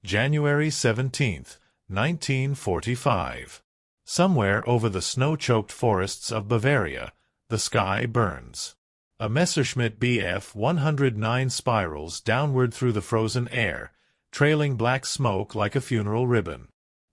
January 17, 1945. Somewhere over the snow-choked forests of Bavaria, the sky burns. A Messerschmitt Bf 109 spirals downward through the frozen air, trailing black smoke like a funeral ribbon.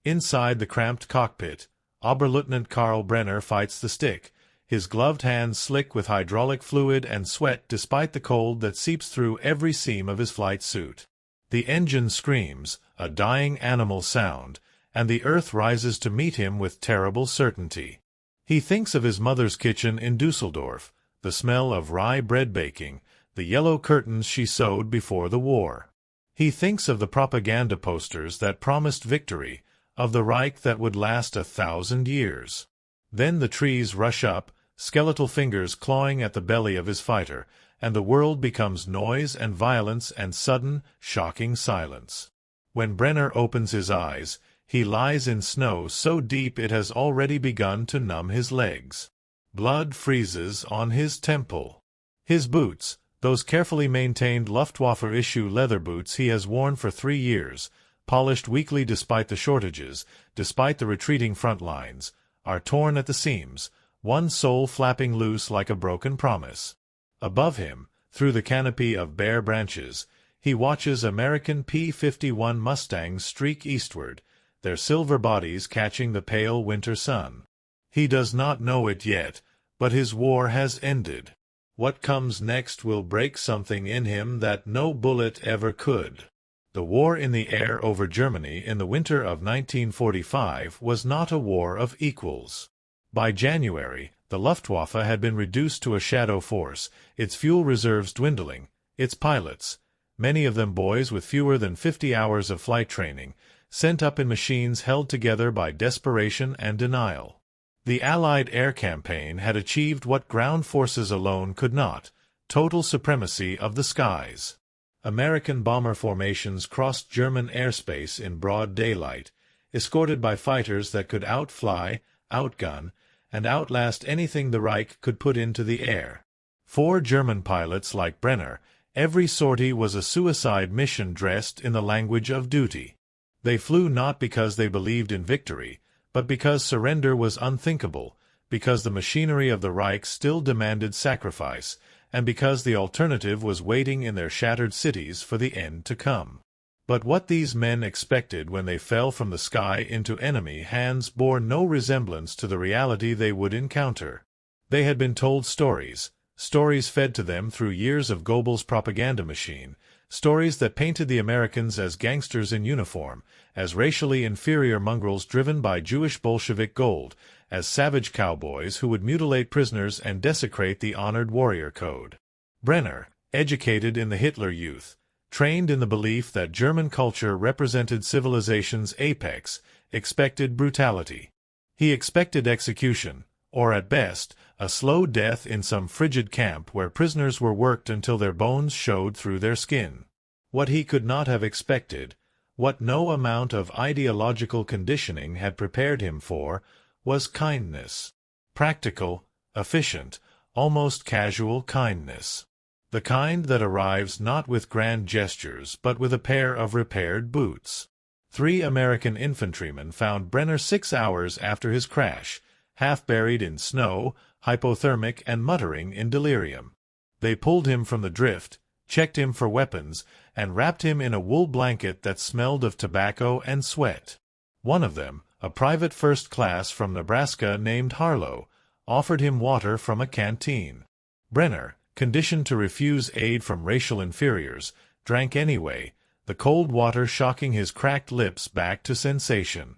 Inside the cramped cockpit, Oberleutnant Karl Brenner fights the stick, his gloved hands slick with hydraulic fluid and sweat despite the cold that seeps through every seam of his flight suit. The engine screams, a dying animal sound, and the earth rises to meet him with terrible certainty. He thinks of his mother's kitchen in Dusseldorf, the smell of rye bread baking, the yellow curtains she sewed before the war. He thinks of the propaganda posters that promised victory, of the Reich that would last 1,000 years. Then the trees rush up, skeletal fingers clawing at the belly of his fighter, and the world becomes noise and violence and sudden, shocking silence. When Brenner opens his eyes, he lies in snow so deep it has already begun to numb his legs. Blood freezes on his temple. His boots, those carefully maintained Luftwaffe-issue leather boots he has worn for 3 years, polished weekly despite the shortages, despite the retreating front lines, are torn at the seams, one sole flapping loose like a broken promise. Above him, through the canopy of bare branches, he watches American P-51 Mustangs streak eastward, their silver bodies catching the pale winter sun. He does not know it yet, but his war has ended. What comes next will break something in him that no bullet ever could. The war in the air over Germany in the winter of 1945 was not a war of equals. By January, the Luftwaffe had been reduced to a shadow force, its fuel reserves dwindling, its pilots, many of them boys with fewer than 50 hours of flight training, sent up in machines held together by desperation and denial. The Allied air campaign had achieved what ground forces alone could not: total supremacy of the skies. American bomber formations crossed German airspace in broad daylight, escorted by fighters that could outfly, outgun, and outlast anything the Reich could put into the air. For German pilots like Brenner, every sortie was a suicide mission dressed in the language of duty. They flew not because they believed in victory, but because surrender was unthinkable, because the machinery of the Reich still demanded sacrifice, and because the alternative was waiting in their shattered cities for the end to come. But what these men expected when they fell from the sky into enemy hands bore no resemblance to the reality they would encounter. They had been told stories, stories fed to them through years of Goebbels' propaganda machine, stories that painted the Americans as gangsters in uniform, as racially inferior mongrels driven by Jewish Bolshevik gold, as savage cowboys who would mutilate prisoners and desecrate the honored warrior code. Brenner, educated in the Hitler Youth, trained in the belief that German culture represented civilization's apex, expected brutality. He expected execution, or at best, a slow death in some frigid camp where prisoners were worked until their bones showed through their skin. What he could not have expected, what no amount of ideological conditioning had prepared him for, was kindness. Practical, efficient, almost casual kindness. The kind that arrives not with grand gestures but with a pair of repaired boots. 3 American infantrymen found Brenner 6 hours after his crash, half buried in snow, hypothermic and muttering in delirium. They pulled him from the drift, checked him for weapons, and wrapped him in a wool blanket that smelled of tobacco and sweat. One of them, a private first class from Nebraska named Harlow, offered him water from a canteen. Brenner, conditioned to refuse aid from racial inferiors, drank anyway, the cold water shocking his cracked lips back to sensation.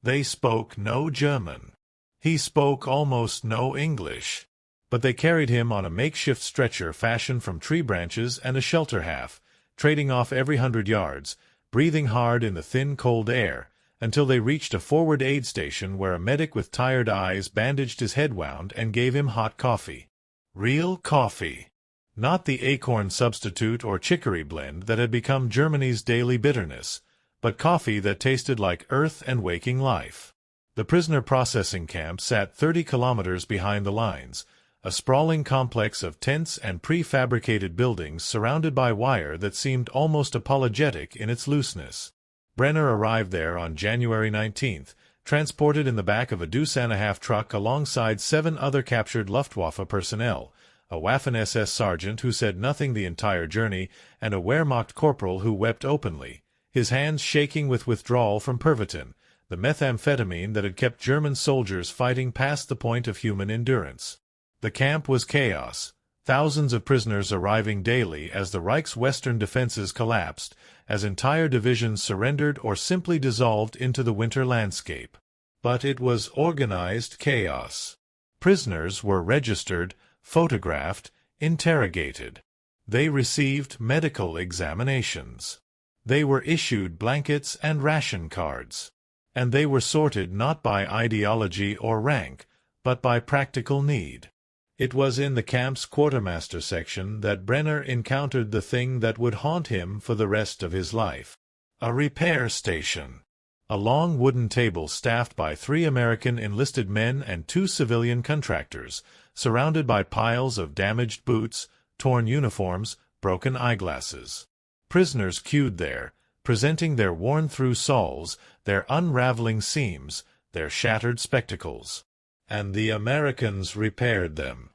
They spoke no German. He spoke almost no English. But they carried him on a makeshift stretcher fashioned from tree branches and a shelter half, trading off every 100 yards, breathing hard in the thin cold air, until they reached a forward aid station where a medic with tired eyes bandaged his head wound and gave him hot coffee. Real coffee. Not the acorn substitute or chicory blend that had become Germany's daily bitterness, but coffee that tasted like earth and waking life. The prisoner processing camp sat 30 kilometers behind the lines, a sprawling complex of tents and prefabricated buildings surrounded by wire that seemed almost apologetic in its looseness. Brenner arrived there on January 19th, transported in the back of a deuce-and-a-half truck alongside 7 other captured Luftwaffe personnel, a Waffen-SS sergeant who said nothing the entire journey, and a Wehrmacht corporal who wept openly, his hands shaking with withdrawal from Pervitin, the methamphetamine that had kept German soldiers fighting past the point of human endurance. The camp was chaos, thousands of prisoners arriving daily as the Reich's western defenses collapsed, as entire divisions surrendered or simply dissolved into the winter landscape. But it was organized chaos. Prisoners were registered, photographed, interrogated. They received medical examinations. They were issued blankets and ration cards. And they were sorted not by ideology or rank, but by practical need. It was in the camp's quartermaster section that Brenner encountered the thing that would haunt him for the rest of his life. A repair station. A long wooden table staffed by 3 American enlisted men and 2 civilian contractors, surrounded by piles of damaged boots, torn uniforms, broken eyeglasses. Prisoners queued there, presenting their worn-through soles, their unraveling seams, their shattered spectacles. And the Americans repaired them.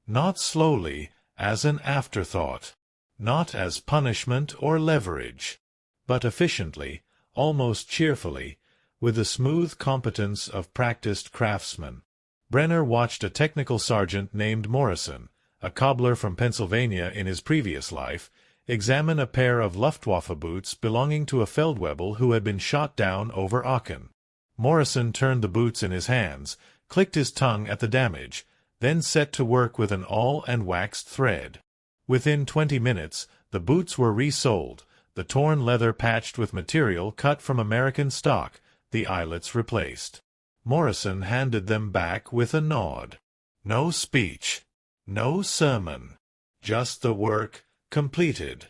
Not slowly, as an afterthought. Not as punishment or leverage. But efficiently, almost cheerfully, with the smooth competence of practiced craftsmen. Brenner watched a technical sergeant named Morrison, a cobbler from Pennsylvania in his previous life, examine a pair of Luftwaffe boots belonging to a Feldwebel who had been shot down over Aachen. Morrison turned the boots in his hands, clicked his tongue at the damage, then set to work with an awl and waxed thread. Within 20 minutes, the boots were resoled, the torn leather patched with material cut from American stock, the eyelets replaced. Morrison handed them back with a nod. No speech. No sermon. Just the work, completed.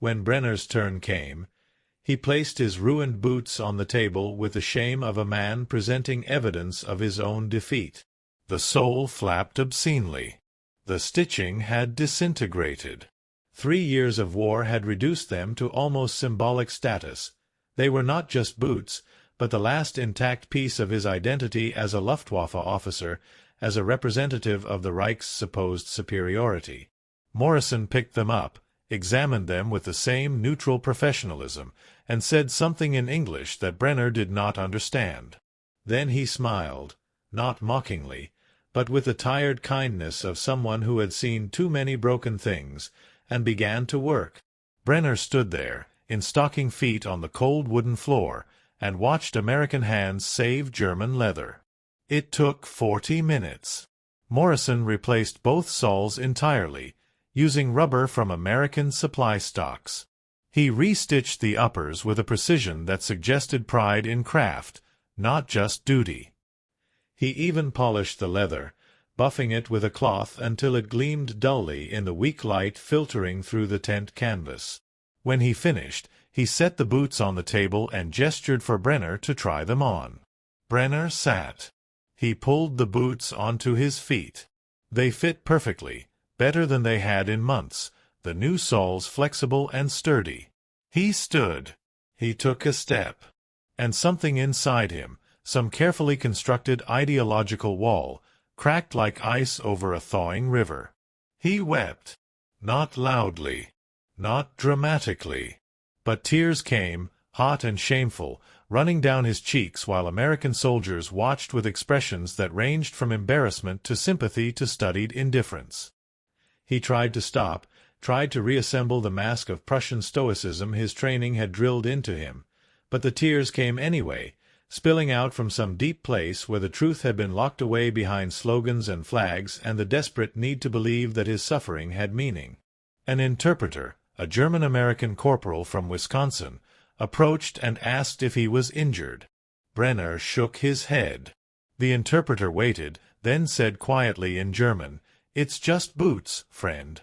When Brenner's turn came, he placed his ruined boots on the table with the shame of a man presenting evidence of his own defeat. The sole flapped obscenely. The stitching had disintegrated. 3 years of war had reduced them to almost symbolic status. They were not just boots, but the last intact piece of his identity as a Luftwaffe officer, as a representative of the Reich's supposed superiority. Morrison picked them up, examined them with the same neutral professionalism, and said something in English that Brenner did not understand. Then he smiled, not mockingly, but with the tired kindness of someone who had seen too many broken things, and began to work. Brenner stood there, in stocking feet on the cold wooden floor, and watched American hands save German leather. It took 40 minutes. Morrison replaced both soles entirely, using rubber from American supply stocks. He restitched the uppers with a precision that suggested pride in craft, not just duty. He even polished the leather, buffing it with a cloth until it gleamed dully in the weak light filtering through the tent canvas. When he finished, he set the boots on the table and gestured for Brenner to try them on. Brenner sat. He pulled the boots onto his feet. They fit perfectly, better than they had in months, the new soles flexible and sturdy. He stood. He took a step. And something inside him, some carefully constructed ideological wall, cracked like ice over a thawing river. He wept. Not loudly. Not dramatically. But tears came, hot and shameful, running down his cheeks while American soldiers watched with expressions that ranged from embarrassment to sympathy to studied indifference. He tried to stop, tried to reassemble the mask of Prussian stoicism his training had drilled into him, but the tears came anyway, spilling out from some deep place where the truth had been locked away behind slogans and flags and the desperate need to believe that his suffering had meaning. An interpreter, a German-American corporal from Wisconsin, approached and asked if he was injured. Brenner shook his head. The interpreter waited, then said quietly in German, "It's just boots, friend.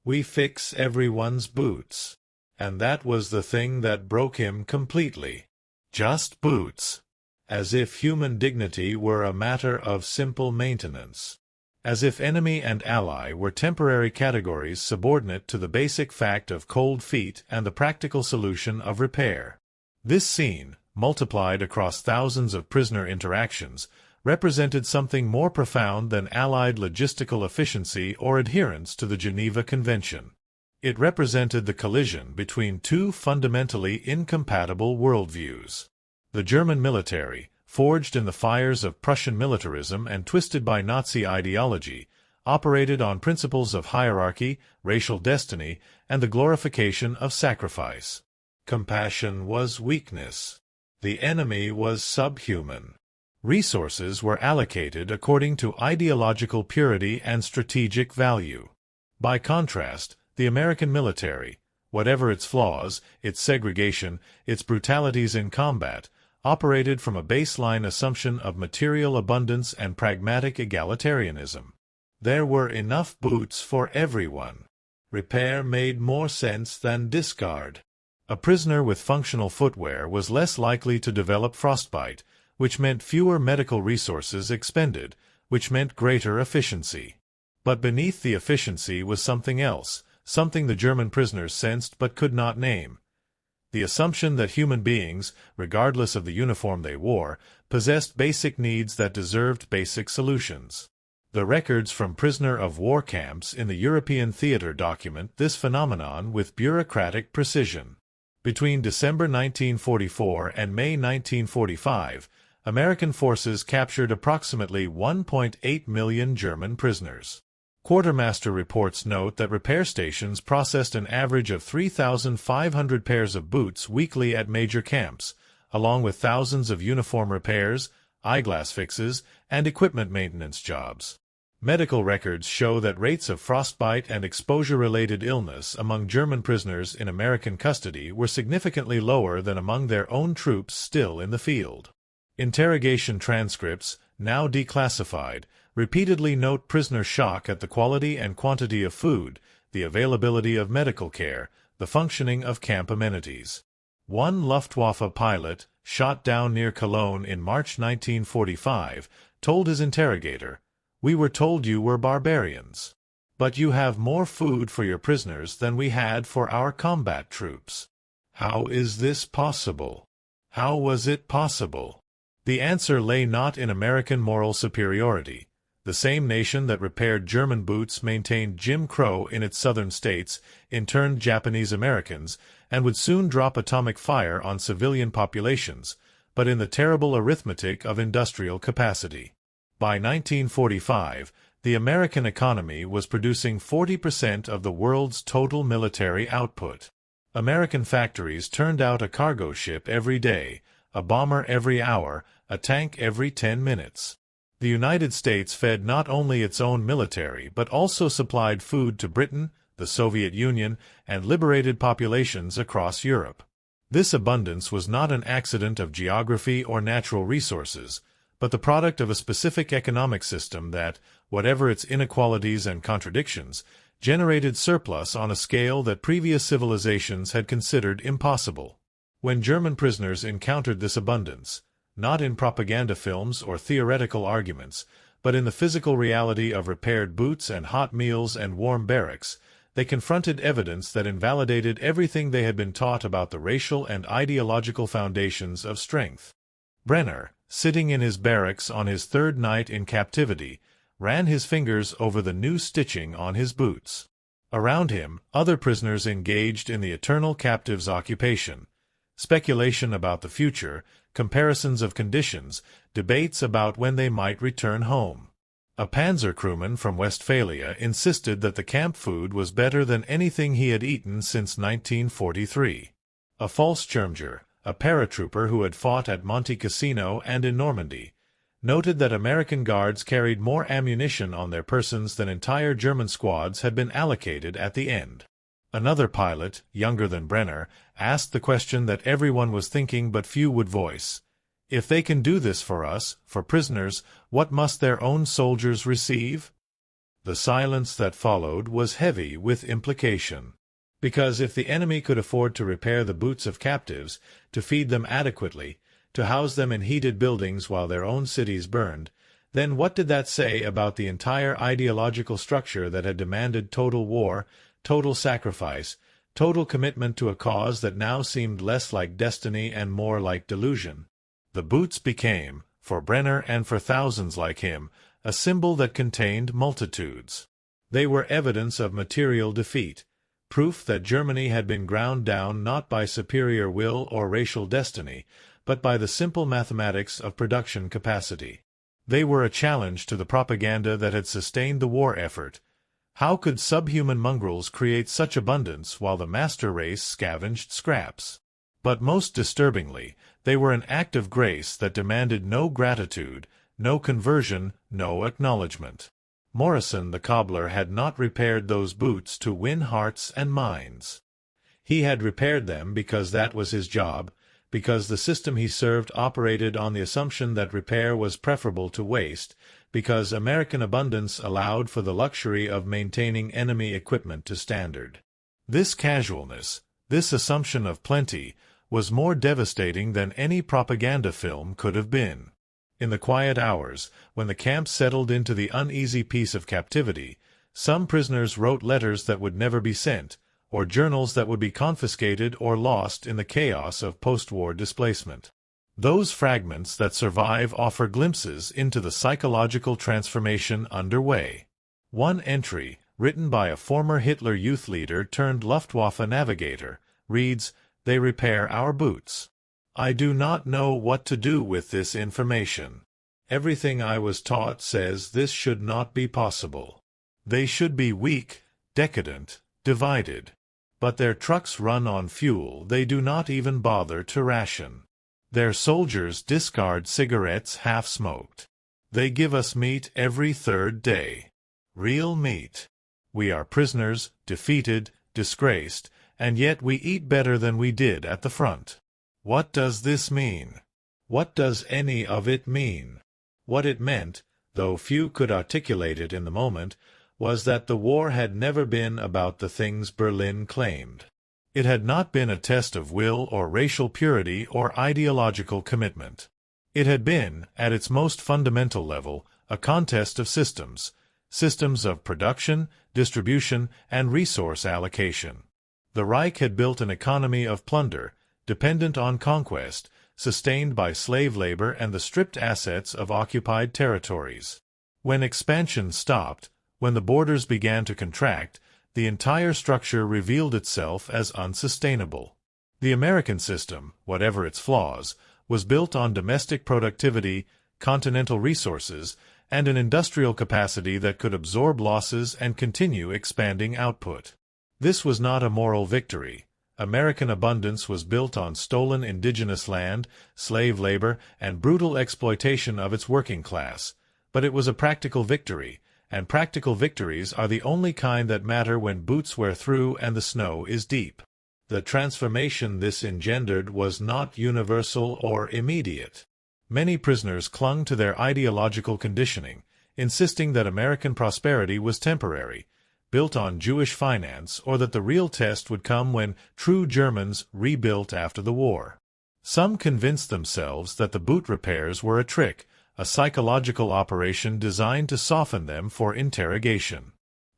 We fix everyone's boots." And that was the thing that broke him completely. Just boots. As if human dignity were a matter of simple maintenance. As if enemy and ally were temporary categories subordinate to the basic fact of cold feet and the practical solution of repair. This scene, multiplied across thousands of prisoner interactions, represented something more profound than Allied logistical efficiency or adherence to the Geneva Convention. It represented the collision between two fundamentally incompatible worldviews. The German military, forged in the fires of Prussian militarism and twisted by Nazi ideology, operated on principles of hierarchy, racial destiny, and the glorification of sacrifice. Compassion was weakness. The enemy was subhuman. Resources were allocated according to ideological purity and strategic value. By contrast, the American military, whatever its flaws, its segregation, its brutalities in combat, operated from a baseline assumption of material abundance and pragmatic egalitarianism. There were enough boots for everyone. Repair made more sense than discard. A prisoner with functional footwear was less likely to develop frostbite, which meant fewer medical resources expended, which meant greater efficiency. But beneath the efficiency was something else, something the German prisoners sensed but could not name. The assumption that human beings, regardless of the uniform they wore, possessed basic needs that deserved basic solutions. The records from prisoner of war camps in the European theater document this phenomenon with bureaucratic precision. Between December 1944 and May 1945, American forces captured approximately 1.8 million German prisoners. Quartermaster reports note that repair stations processed an average of 3,500 pairs of boots weekly at major camps, along with thousands of uniform repairs, eyeglass fixes, and equipment maintenance jobs. Medical records show that rates of frostbite and exposure-related illness among German prisoners in American custody were significantly lower than among their own troops still in the field. Interrogation transcripts, now declassified, repeatedly note prisoner shock at the quality and quantity of food, the availability of medical care, the functioning of camp amenities. One Luftwaffe pilot, shot down near Cologne in March 1945, told his interrogator, "We were told you were barbarians. But you have more food for your prisoners than we had for our combat troops. How is this possible? How was it possible?" The answer lay not in American moral superiority. The same nation that repaired German boots maintained Jim Crow in its southern states, interned Japanese Americans, and would soon drop atomic fire on civilian populations, but in the terrible arithmetic of industrial capacity. By 1945, the American economy was producing 40% of the world's total military output. American factories turned out a cargo ship every day, a bomber every hour, a tank every 10 minutes. The United States fed not only its own military but also supplied food to Britain, the Soviet Union, and liberated populations across Europe. This abundance was not an accident of geography or natural resources, but the product of a specific economic system that, whatever its inequalities and contradictions, generated surplus on a scale that previous civilizations had considered impossible. When German prisoners encountered this abundance, not in propaganda films or theoretical arguments, but in the physical reality of repaired boots and hot meals and warm barracks, they confronted evidence that invalidated everything they had been taught about the racial and ideological foundations of strength. Brenner, sitting in his barracks on his third night in captivity, ran his fingers over the new stitching on his boots. Around him, other prisoners engaged in the eternal captive's occupation. Speculation about the future, comparisons of conditions, debates about when they might return home. A panzer crewman from Westphalia insisted that the camp food was better than anything he had eaten since 1943. A Fallschirmjäger, a paratrooper who had fought at Monte Cassino and in Normandy, noted that American guards carried more ammunition on their persons than entire German squads had been allocated at the end. Another pilot, younger than Brenner, asked the question that everyone was thinking but few would voice. If they can do this for us, for prisoners, what must their own soldiers receive? The silence that followed was heavy with implication. Because if the enemy could afford to repair the boots of captives, to feed them adequately, to house them in heated buildings while their own cities burned, then what did that say about the entire ideological structure that had demanded total war, total sacrifice, total commitment to a cause that now seemed less like destiny and more like delusion. The boots became, for Brenner and for thousands like him, a symbol that contained multitudes. They were evidence of material defeat, proof that Germany had been ground down not by superior will or racial destiny, but by the simple mathematics of production capacity. They were a challenge to the propaganda that had sustained the war effort. How could subhuman mongrels create such abundance while the master race scavenged scraps? But most disturbingly, they were an act of grace that demanded no gratitude, no conversion, no acknowledgement. Morrison the cobbler had not repaired those boots to win hearts and minds. He had repaired them because that was his job, because the system he served operated on the assumption that repair was preferable to waste, because American abundance allowed for the luxury of maintaining enemy equipment to standard. This casualness, this assumption of plenty, was more devastating than any propaganda film could have been. In the quiet hours, when the camp settled into the uneasy peace of captivity, some prisoners wrote letters that would never be sent, or journals that would be confiscated or lost in the chaos of post-war displacement. Those fragments that survive offer glimpses into the psychological transformation underway. One entry, written by a former Hitler youth leader turned Luftwaffe navigator, reads, "They repair our boots. I do not know what to do with this information. Everything I was taught says this should not be possible. They should be weak, decadent, divided. But their trucks run on fuel they do not even bother to ration. Their soldiers discard cigarettes half-smoked. They give us meat every third day. Real meat. We are prisoners, defeated, disgraced, and yet we eat better than we did at the front. What does this mean? What does any of it mean?" What it meant, though few could articulate it in the moment, was that the war had never been about the things Berlin claimed. It had not been a test of will or racial purity or ideological commitment. It had been, at its most fundamental level, a contest of systems, systems of production, distribution, and resource allocation. The Reich had built an economy of plunder, dependent on conquest, sustained by slave labor and the stripped assets of occupied territories. When expansion stopped, when the borders began to contract, the entire structure revealed itself as unsustainable. The American system, whatever its flaws, was built on domestic productivity, continental resources, and an industrial capacity that could absorb losses and continue expanding output. This was not a moral victory. American abundance was built on stolen indigenous land, slave labor, and brutal exploitation of its working class, but it was a practical victory, and practical victories are the only kind that matter when boots wear through and the snow is deep. The transformation this engendered was not universal or immediate. Many prisoners clung to their ideological conditioning, insisting that American prosperity was temporary, built on Jewish finance, or that the real test would come when true Germans rebuilt after the war. Some convinced themselves that the boot repairs were a trick, a psychological operation designed to soften them for interrogation.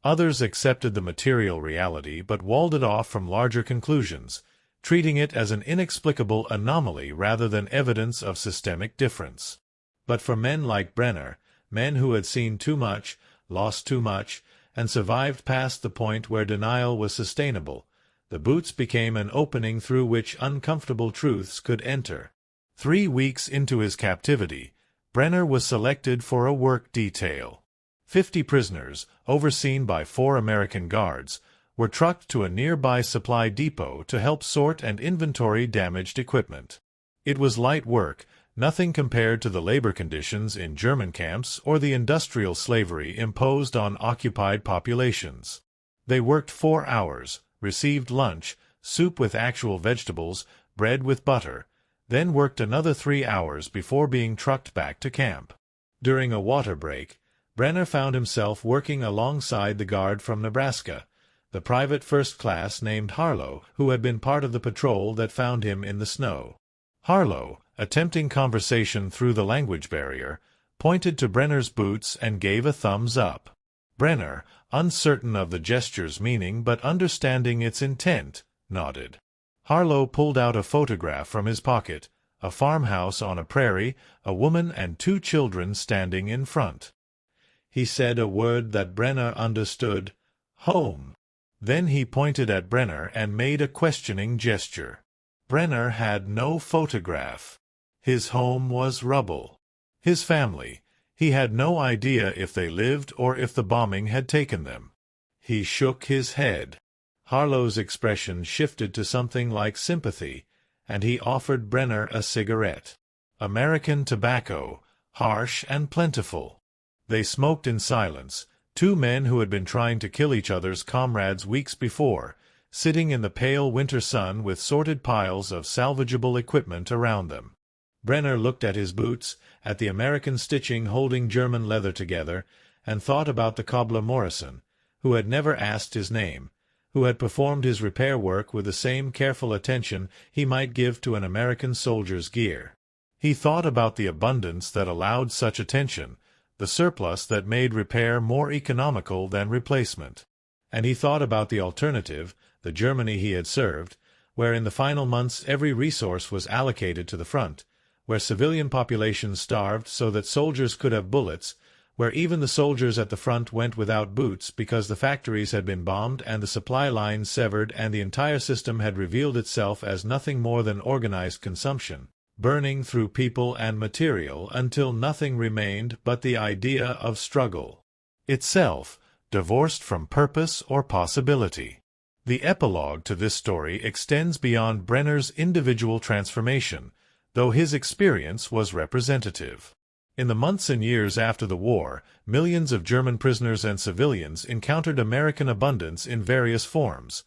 Others accepted the material reality but walled it off from larger conclusions, treating it as an inexplicable anomaly rather than evidence of systemic difference. But for men like Brenner, men who had seen too much, lost too much, and survived past the point where denial was sustainable, the boots became an opening through which uncomfortable truths could enter. 3 weeks into his captivity, Brenner was selected for a work detail. 50 prisoners, overseen by 4 American guards, were trucked to a nearby supply depot to help sort and inventory damaged equipment. It was light work, nothing compared to the labor conditions in German camps or the industrial slavery imposed on occupied populations. They worked 4 hours, received lunch, soup with actual vegetables, bread with butter, then worked another 3 hours before being trucked back to camp. During a water break, Brenner found himself working alongside the guard from Nebraska, the private first class named Harlow, who had been part of the patrol that found him in the snow. Harlow, attempting conversation through the language barrier, pointed to Brenner's boots and gave a thumbs up. Brenner, uncertain of the gesture's meaning but understanding its intent, nodded. Harlow pulled out a photograph from his pocket, a farmhouse on a prairie, a woman and 2 children standing in front. He said a word that Brenner understood, home. Then he pointed at Brenner and made a questioning gesture. Brenner had no photograph. His home was rubble. His family, he had no idea if they lived or if the bombing had taken them. He shook his head. Harlow's expression shifted to something like sympathy, and he offered Brenner a cigarette. American tobacco, harsh and plentiful. They smoked in silence, 2 men who had been trying to kill each other's comrades weeks before, sitting in the pale winter sun with sorted piles of salvageable equipment around them. Brenner looked at his boots, at the American stitching holding German leather together, and thought about the cobbler Morrison, who had never asked his name, who had performed his repair work with the same careful attention he might give to an American soldier's gear. He thought about the abundance that allowed such attention, the surplus that made repair more economical than replacement. And he thought about the alternative, the Germany he had served, where in the final months every resource was allocated to the front, where civilian populations starved so that soldiers could have bullets, where even the soldiers at the front went without boots because the factories had been bombed and the supply lines severed and the entire system had revealed itself as nothing more than organized consumption, burning through people and material until nothing remained but the idea of struggle itself, divorced from purpose or possibility. The epilogue to this story extends beyond Brenner's individual transformation, though his experience was representative. In the months and years after the war, millions of German prisoners and civilians encountered American abundance in various forms.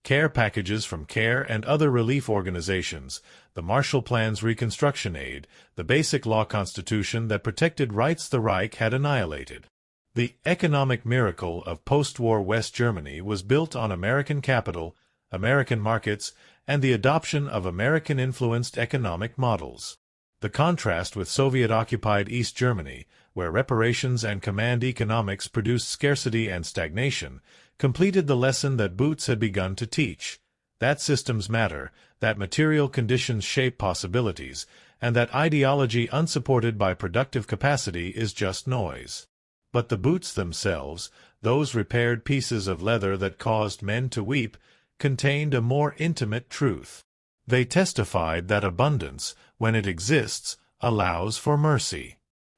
Care packages from CARE and other relief organizations, the Marshall Plan's reconstruction aid, the basic law constitution that protected rights the Reich had annihilated. The economic miracle of post-war West Germany was built on American capital, American markets, and the adoption of American-influenced economic models. The contrast with Soviet-occupied East Germany, where reparations and command economics produced scarcity and stagnation, completed the lesson that Boots had begun to teach, that systems matter, that material conditions shape possibilities, and that ideology unsupported by productive capacity is just noise. But the boots themselves, those repaired pieces of leather that caused men to weep, contained a more intimate truth. They testified that abundance, when it exists, allows for mercy.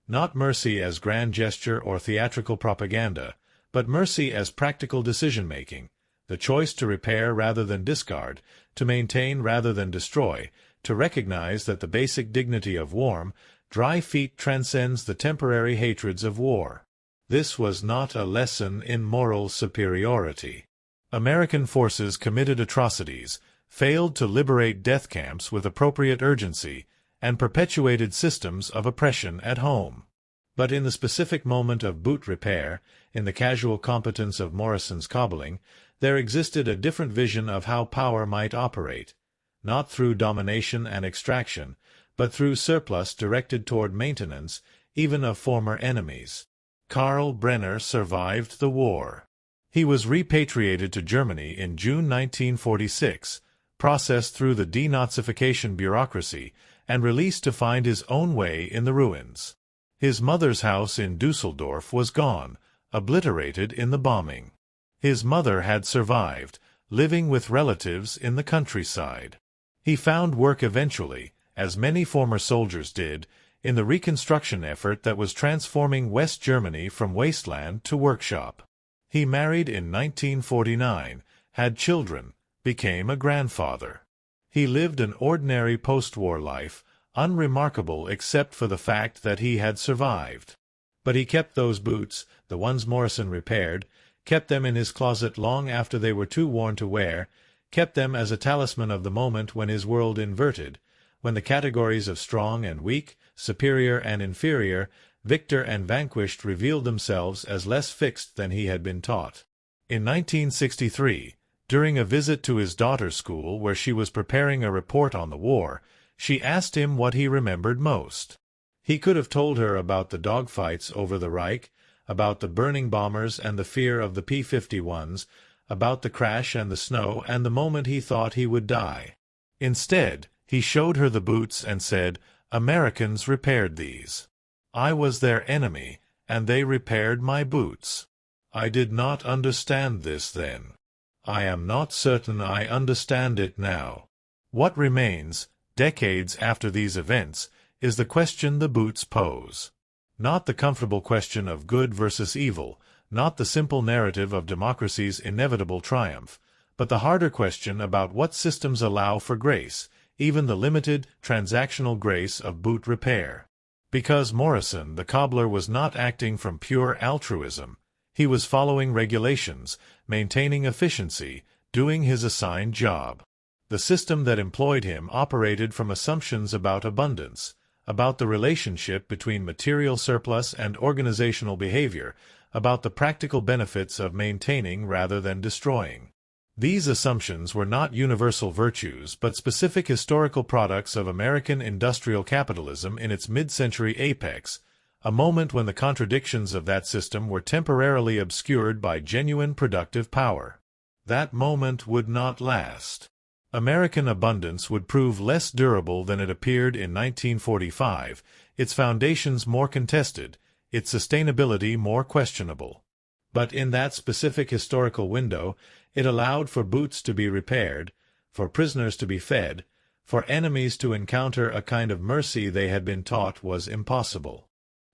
Not mercy as grand gesture or theatrical propaganda, but mercy as practical decision-making, the choice to repair rather than discard, to maintain rather than destroy, to recognize that the basic dignity of warm, dry feet transcends the temporary hatreds of war. This was not a lesson in moral superiority. American forces committed atrocities, failed to liberate death camps with appropriate urgency, and perpetuated systems of oppression at home. But in the specific moment of boot repair, in the casual competence of Morrison's cobbling, there existed a different vision of how power might operate, not through domination and extraction, but through surplus directed toward maintenance, even of former enemies. Karl Brenner survived the war. He was repatriated to Germany in June 1946, processed through the denazification bureaucracy, and released to find his own way in the ruins. His mother's house in Dusseldorf was gone, obliterated in the bombing. His mother had survived, living with relatives in the countryside. He found work eventually, as many former soldiers did, in the reconstruction effort that was transforming West Germany from wasteland to workshop. He married in 1949, had children, became a grandfather. He lived an ordinary post-war life, unremarkable except for the fact that he had survived. But he kept those boots, the ones Morrison repaired, kept them in his closet long after they were too worn to wear, kept them as a talisman of the moment when his world inverted, when the categories of strong and weak, superior and inferior, victor and vanquished revealed themselves as less fixed than he had been taught. In 1963, during a visit to his daughter's school where she was preparing a report on the war, she asked him what he remembered most. He could have told her about the dogfights over the Reich, about the burning bombers and the fear of the P-51s, about the crash and the snow and the moment he thought he would die. Instead, he showed her the boots and said, "Americans repaired these. I was their enemy, and they repaired my boots. I did not understand this then. I am not certain I understand it now." What remains, decades after these events, is the question the boots pose. Not the comfortable question of good versus evil, not the simple narrative of democracy's inevitable triumph, but the harder question about what systems allow for grace, even the limited, transactional grace of boot repair. Because Morrison, the cobbler, was not acting from pure altruism. He was following regulations, maintaining efficiency, doing his assigned job. The system that employed him operated from assumptions about abundance, about the relationship between material surplus and organizational behavior, about the practical benefits of maintaining rather than destroying. These assumptions were not universal virtues but specific historical products of American industrial capitalism in its mid-century apex, a moment when the contradictions of that system were temporarily obscured by genuine productive power. That moment would not last. American abundance would prove less durable than it appeared in 1945, its foundations more contested, its sustainability more questionable. But in that specific historical window, it allowed for boots to be repaired, for prisoners to be fed, for enemies to encounter a kind of mercy they had been taught was impossible.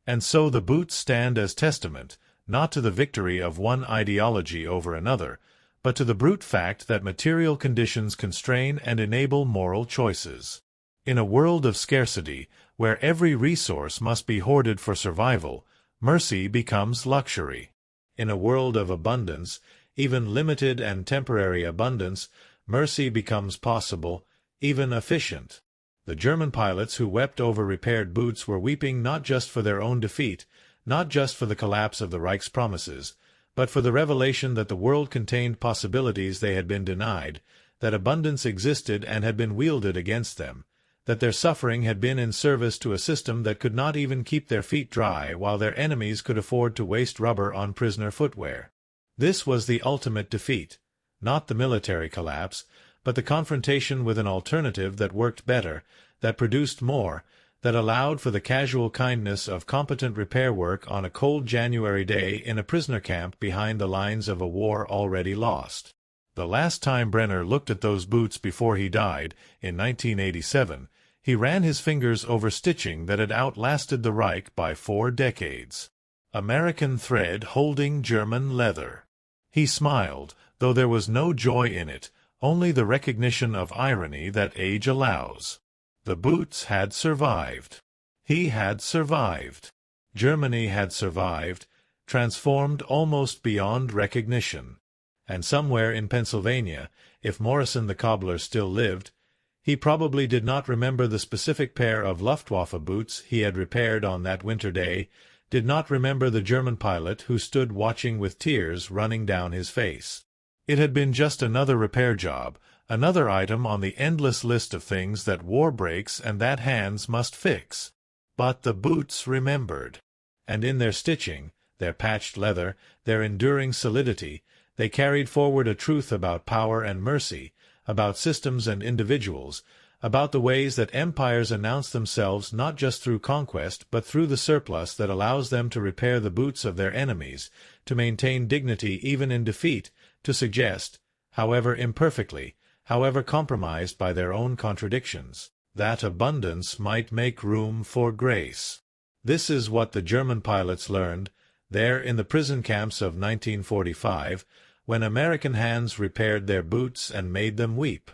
And so the boots stand as testament, not to the victory of one ideology over another, but to the brute fact that material conditions constrain and enable moral choices. In a world of scarcity, where every resource must be hoarded for survival, mercy becomes luxury. In a world of abundance, even limited and temporary abundance, mercy becomes possible, even efficient. The German pilots who wept over repaired boots were weeping not just for their own defeat, not just for the collapse of the Reich's promises, but for the revelation that the world contained possibilities they had been denied, that abundance existed and had been wielded against them, that their suffering had been in service to a system that could not even keep their feet dry while their enemies could afford to waste rubber on prisoner footwear. This was the ultimate defeat, not the military collapse, but the confrontation with an alternative that worked better, that produced more, that allowed for the casual kindness of competent repair work on a cold January day in a prisoner camp behind the lines of a war already lost. The last time Brenner looked at those boots before he died, in 1987, he ran his fingers over stitching that had outlasted the Reich by 4 decades. American thread holding German leather. He smiled, though there was no joy in it, only the recognition of irony that age allows. The boots had survived. He had survived. Germany had survived, transformed almost beyond recognition. And somewhere in Pennsylvania, if Morrison the cobbler still lived, he probably did not remember the specific pair of Luftwaffe boots he had repaired on that winter day, did not remember the German pilot who stood watching with tears running down his face. It had been just another repair job, another item on the endless list of things that war breaks and that hands must fix. But the boots remembered. And in their stitching, their patched leather, their enduring solidity, they carried forward a truth about power and mercy, about systems and individuals, about the ways that empires announce themselves not just through conquest but through the surplus that allows them to repair the boots of their enemies, to maintain dignity even in defeat, to suggest, however imperfectly, however compromised by their own contradictions, that abundance might make room for grace. This is what the German pilots learned, there in the prison camps of 1945, when American hands repaired their boots and made them weep.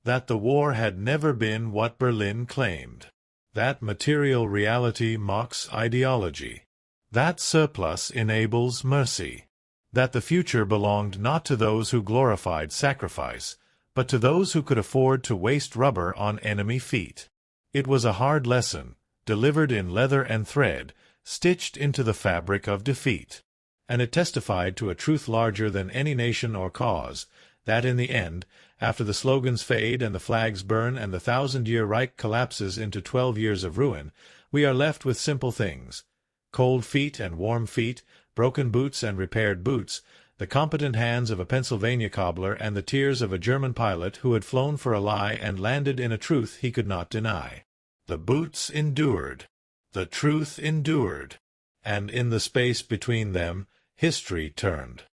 That the war had never been what Berlin claimed. That material reality mocks ideology. That surplus enables mercy. That the future belonged not to those who glorified sacrifice, but to those who could afford to waste rubber on enemy feet. It was a hard lesson, delivered in leather and thread, stitched into the fabric of defeat. And it testified to a truth larger than any nation or cause, that in the end, after the slogans fade and the flags burn and the 1,000-year Reich collapses into 12 years of ruin, we are left with simple things. Cold feet and warm feet, broken boots and repaired boots, the competent hands of a Pennsylvania cobbler, and the tears of a German pilot who had flown for a lie and landed in a truth he could not deny. The boots endured. The truth endured. And in the space between them, history turned.